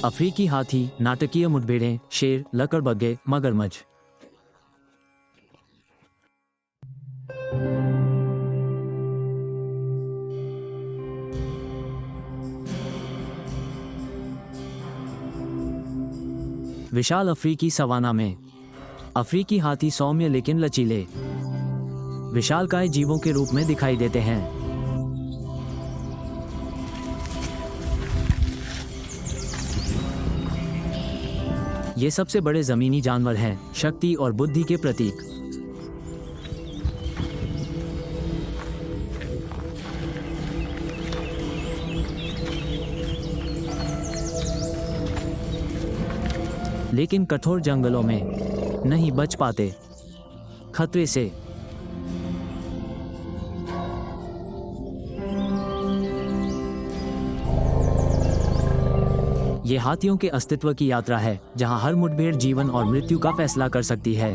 अफ्रीकी हाथी, नाटकीय मुठभेड़ें, शेर, लकड़बग्घे, मगरमच्छ। विशाल अफ्रीकी सवाना में अफ्रीकी हाथी सौम्य लेकिन लचीले, विशालकाय जीवों के रूप में दिखाई देते हैं। ये सबसे बड़े जमीनी जानवर हैं, शक्ति और बुद्धि के प्रतीक। लेकिन कठोर जंगलों में नहीं बच पाते खतरे से। ये हाथियों के अस्तित्व की यात्रा है, जहां हर मुठभेड़ जीवन और मृत्यु का फैसला कर सकती है।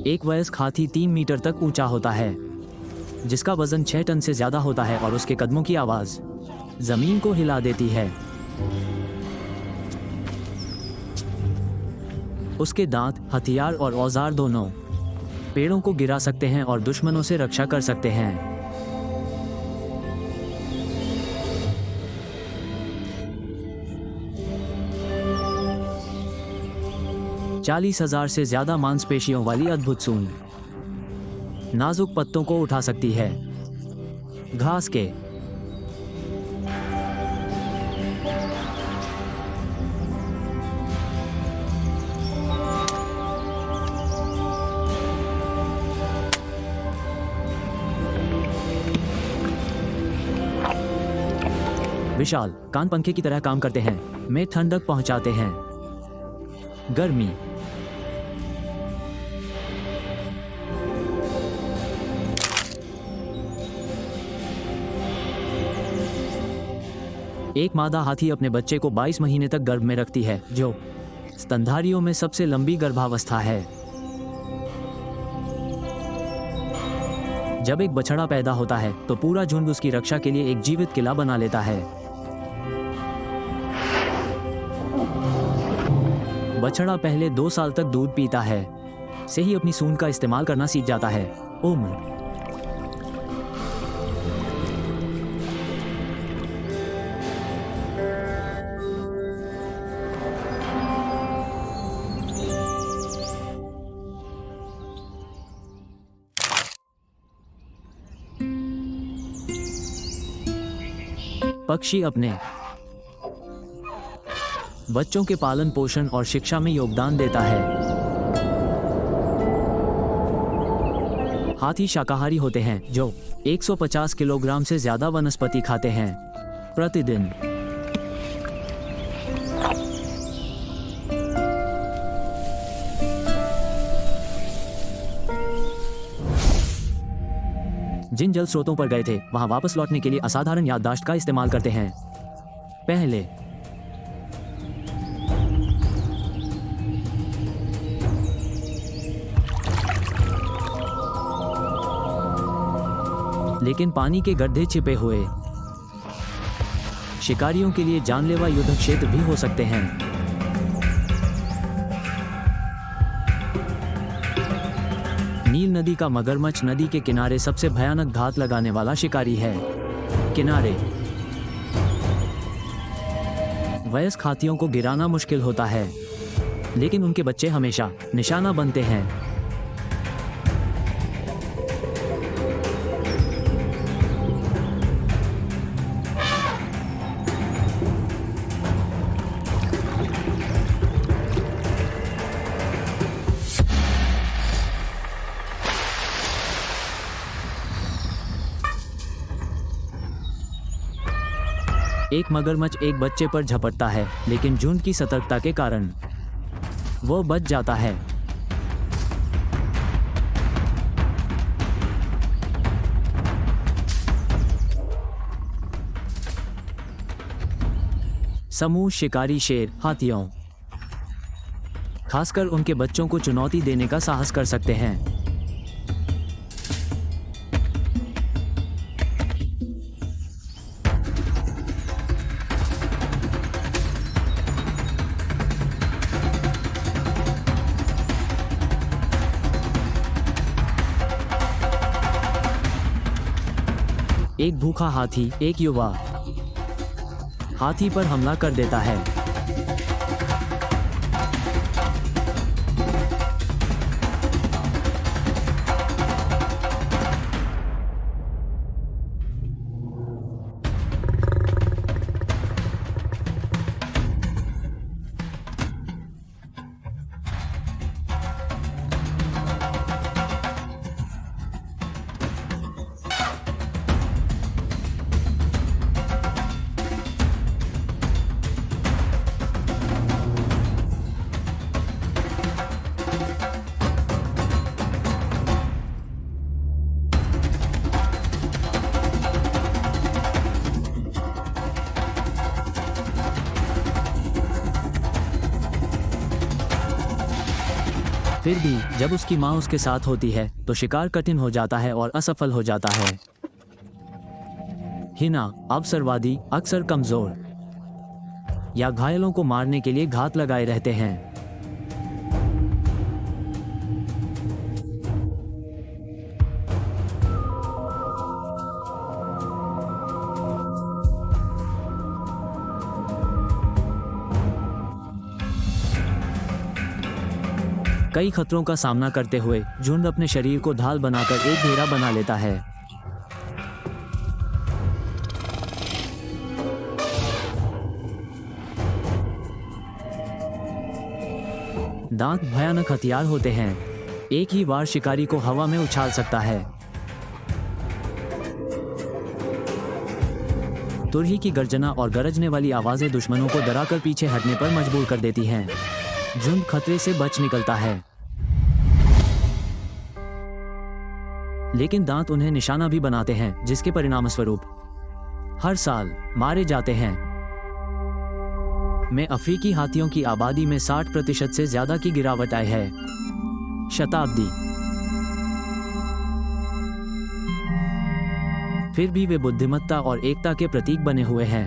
एक वयस्क हाथी 3 मीटर तक ऊंचा होता है, जिसका वजन 6 टन से ज्यादा होता है और उसके कदमों की आवाज जमीन को हिला देती है। उसके दांत, हथियार और औजार दोनों पेड़ों को गिरा सकते हैं और दुश्मनों से रक्षा कर सकते हैं। चालीस 40,000 से ज्यादा मांसपेशियों वाली अद्भुत सूंड नाजुक पत्तों को उठा सकती है। घास के विशाल कान पंखे की तरह काम करते हैं, में ठंडक पहुंचाते हैं। गर्मी एक मादा हाथी अपने बच्चे को 22 महीने तक गर्भ में रखती है, जो स्तनधारियों में सबसे लंबी गर्भावस्था है। जब एक बछड़ा पैदा होता है तो पूरा झुंड उसकी रक्षा के लिए एक जीवित किला बना लेता है। बछड़ा पहले 2 साल तक दूध पीता है, से ही अपनी सूंड का इस्तेमाल करना सीख जाता है। उम्र पक्षी अपने बच्चों के पालन पोषण और शिक्षा में योगदान देता है। हाथी शाकाहारी होते हैं, जो 150 किलोग्राम से ज्यादा वनस्पति खाते हैं प्रतिदिन। जिन जल स्रोतों पर गए थे वहां वापस लौटने के लिए असाधारण याददाश्त का इस्तेमाल करते हैं। पहले लेकिन पानी के गड्ढे छिपे हुए शिकारियों के लिए जानलेवा युद्ध क्षेत्र भी हो सकते हैं। नील नदी का मगरमच्छ नदी के किनारे सबसे भयानक घात लगाने वाला शिकारी है। किनारे वयस्क हाथियों को गिराना मुश्किल होता है, लेकिन उनके बच्चे हमेशा निशाना बनते हैं। एक मगरमच्छ एक बच्चे पर झपटता है, लेकिन झुंड की सतर्कता के कारण वो बच जाता है। समूह शिकारी शेर हाथियों, खासकर उनके बच्चों को चुनौती देने का साहस कर सकते हैं। एक भूखा हाथी एक युवा हाथी पर हमला कर देता है। फिर भी जब उसकी माँ उसके साथ होती है तो शिकार कठिन हो जाता है और असफल हो जाता है। हिना अवसरवादी अक्सर कमजोर या घायलों को मारने के लिए घात लगाए रहते हैं। कई खतरों का सामना करते हुए झुंड अपने शरीर को ढाल बनाकर एक घेरा बना लेता है। दांत भयानक हथियार होते हैं। एक ही बार शिकारी को हवा में उछाल सकता है। तुरही की गर्जना और गरजने वाली आवाजें दुश्मनों को डराकर पीछे हटने पर मजबूर कर देती हैं। झुंड खतरे से बच निकलता है, लेकिन दांत उन्हें निशाना भी बनाते हैं, जिसके परिणामस्वरूप हर साल मारे जाते हैं। में अफ्रीकी हाथियों की आबादी में 60% से ज्यादा की गिरावट आई है। शताब्दी फिर भी वे बुद्धिमत्ता और एकता के प्रतीक बने हुए हैं।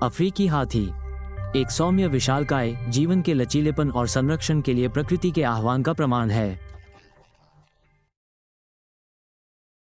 अफ्रीकी हाथी एक सौम्य विशालकाय, जीवन के लचीलेपन और संरक्षण के लिए प्रकृति के आह्वान का प्रमाण है।